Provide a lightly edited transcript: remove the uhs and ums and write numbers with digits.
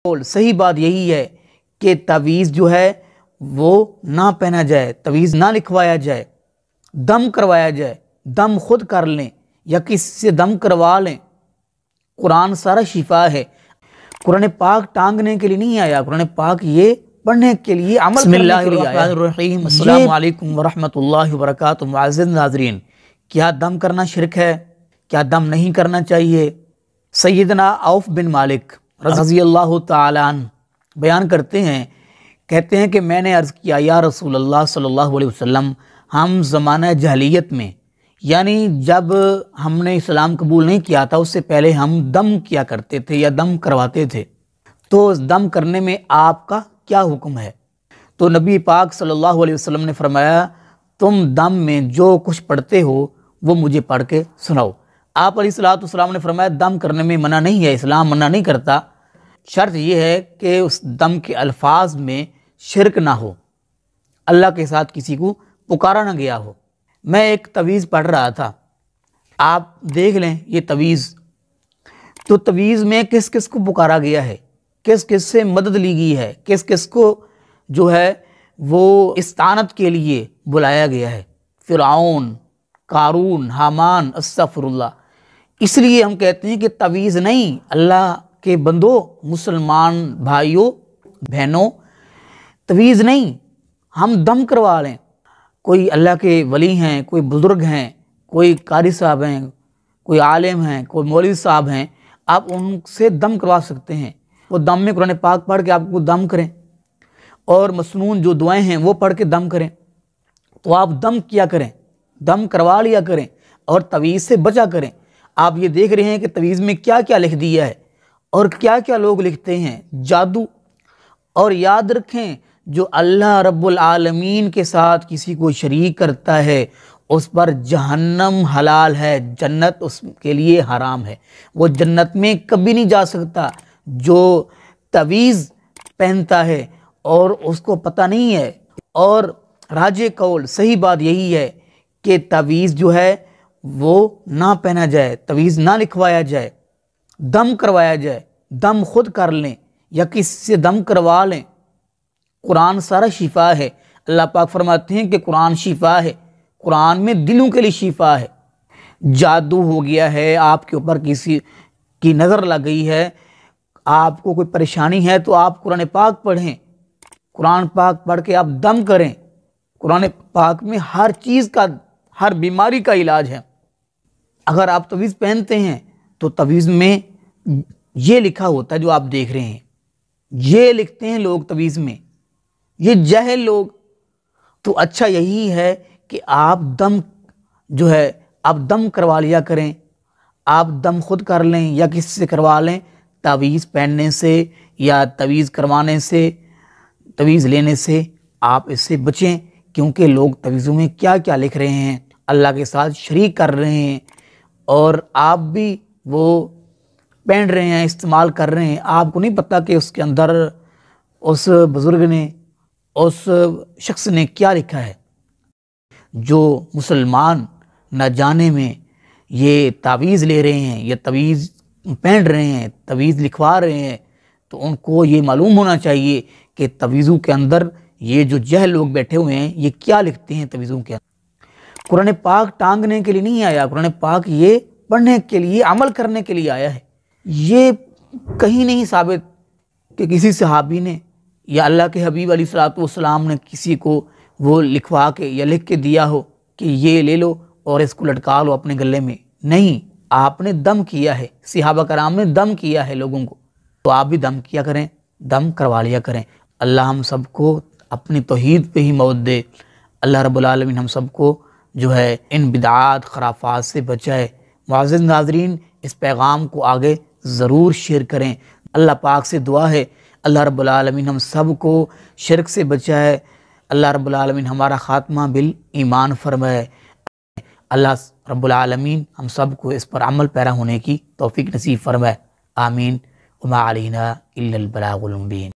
صحیح بات یہی ہے کہ تعویذ جو ہے وہ نہ پہنا جائے، تعویذ نہ لکھوایا جائے، دم کروایا جائے، دم خود کر لیں یا کسی سے دم کروا لیں۔ قرآن سارا شفا ہے، قرآن پاک ٹانگنے کے لیے نہیں آیا، قرآن پاک یہ پڑھنے کے لیے، عمل کرنے کے لیے آیا۔ بسم اللہ الرحمن الرحیم، السلام علیکم ورحمۃ اللہ وبرکاتہ۔ معزز ناظرین، کیا دم کرنا شرک ہے؟ کیا دم نہیں کرنا چاہیے؟ سیدنا عوف بن مالک رضی اللہ تعالیٰ عنہ بیان کرتے ہیں، کہتے ہیں کہ میں نے عرض کیا یا رسول اللہ صلی اللہ علیہ وسلم، ہم زمانہ جاہلیت میں، یعنی جب ہم نے اسلام قبول نہیں کیا تھا، اس سے پہلے ہم دم کیا کرتے تھے یا دم کرواتے تھے، تو دم کرنے میں آپ کا کیا حکم ہے؟ تو نبی پاک صلی اللہ علیہ وسلم نے فرمایا، تم دم میں جو کچھ پڑھتے ہو وہ مجھے پڑھ کے سناؤ۔ آپ علیہ السلام نے فرمایا دم کرنے میں منع نہیں ہے، اسلام منع نہیں کرتا، شرط یہ ہے کہ اس دم کے الفاظ میں شرک نہ ہو، اللہ کے ساتھ کسی کو پکارا نہ گیا ہو۔ میں ایک تعویذ پڑھ رہا تھا، آپ دیکھ لیں یہ تعویذ، تو تعویذ میں کس کس کو پکارا گیا ہے، کس کس سے مدد لی گئی ہے، کس کس کو جو ہے وہ استعانت کے لیے بلایا گیا ہے، فرعون، قارون، حامان، استغفر اللہ۔ اس لیے ہم کہتے ہیں کہ تعویذ نہیں، اللہ کے بندوں، مسلمان بھائیوں بہنوں، تعویذ نہیں، ہم دم کروا لیں۔ کوئی اللہ کے ولی ہیں، کوئی بزرگ ہیں، کوئی قاری صاحب ہیں، کوئی عالم ہیں، کوئی مولوی صاحب ہیں، آپ ان سے دم کروا سکتے ہیں، وہ دم میں قرآن پاک پڑھ کے آپ کو دم کریں، اور مسنون جو دعائیں ہیں وہ پڑھ کے دم کریں، تو آپ دم کیا کریں، دم کروا لیا کریں، اور تعویذ سے بچا کریں۔ آپ یہ دیکھ رہے ہیں کہ تعویذ میں کیا کیا لکھ دیا ہے، اور کیا کیا لوگ لکھتے ہیں، جادو۔ اور یاد رکھیں، جو اللہ رب العالمین کے ساتھ کسی کو شریک کرتا ہے اس پر جہنم حلال ہے، جنت اس کے لیے حرام ہے، وہ جنت میں کبھی نہیں جا سکتا۔ جو تعویذ پہنتا ہے اور اس کو پتہ نہیں ہے، اور راجے قول صحیح بات یہی ہے کہ تعویذ جو ہے وہ نہ پہنا جائے، تعویذ نہ لکھوایا جائے، دم کروایا جائے، دم خود کر لیں یا کسی سے دم کروا لیں۔ قرآن سارا شفا ہے، اللہ پاک فرماتے ہیں کہ قرآن شفا ہے، قرآن میں دلوں کے لیے شفا ہے۔ جادو ہو گیا ہے، آپ کے اوپر کسی کی نظر لگ گئی ہے، آپ کو کوئی پریشانی ہے، تو آپ قرآن پاک پڑھیں، قرآن پاک پڑھ کے آپ دم کریں۔ قرآن پاک میں ہر چیز کا، ہر بیماری کا علاج ہے۔ اگر آپ تعویذ پہنتے ہیں تو تعویذ میں یہ لکھا ہوتا ہے جو آپ دیکھ رہے ہیں، یہ لکھتے ہیں لوگ تعویذ میں، یہ جاہل لوگ۔ تو اچھا یہی ہے کہ آپ دم جو ہے آپ دم کروا لیا کریں، آپ دم خود کر لیں یا کسی سے کروا لیں۔ تعویذ پہننے سے یا تعویذ کروانے سے، تعویذ لینے سے آپ اس سے بچیں، کیونکہ لوگ تعویذوں میں کیا کیا لکھ رہے ہیں، اللہ کے ساتھ شریک کر رہے ہیں، اور آپ بھی وہ پہن رہے ہیں، استعمال کر رہے ہیں۔ آپ کو نہیں پتہ کہ اس کے اندر اس بزرگ نے، اس شخص نے کیا لکھا ہے۔ جو مسلمان نہ جانے میں یہ تعویذ لے رہے ہیں یا تعویذ پہن رہے ہیں، تعویذ لکھوا رہے ہیں، تو ان کو یہ معلوم ہونا چاہیے کہ تعویذوں کے اندر یہ جو جہل لوگ بیٹھے ہوئے ہیں یہ کیا لکھتے ہیں تعویذوں کے اندر۔ قرآن پاک ٹانگنے کے لیے نہیں آیا، قرآن پاک یہ پڑھنے کے لیے، عمل کرنے کے لیے آیا ہے۔ یہ کہیں نہیں ثابت کہ کسی صحابی نے یا اللہ کے حبیب علیہ السلام نے کسی کو وہ لکھوا کے یا لکھ کے دیا ہو کہ یہ لے لو اور اس کو لٹکا لو اپنے گلے میں۔ نہیں، آپ نے دم کیا ہے، صحابہ کرام نے دم کیا ہے لوگوں کو، تو آپ بھی دم کیا کریں، دم کروا لیا کریں۔ اللہ ہم سب کو اپنی توحید پہ ہی موت دے، اللہ رب العالمین ہم سب کو جو ہے ان بدعات خرافات سے بچائے۔ معزز ناظرین، اس پیغام کو آگے ضرور شیئر کریں۔ اللہ پاک سے دعا ہے اللہ رب العالمین ہم سب کو شرک سے بچائے، اللہ رب العالمین ہمارا خاتمہ بالایمان فرمائے، اللہ رب العالمین ہم سب کو اس پر عمل پیرا ہونے کی توفیق نصیب فرمائے، آمین۔ وما علینا الا البلاغ المبین۔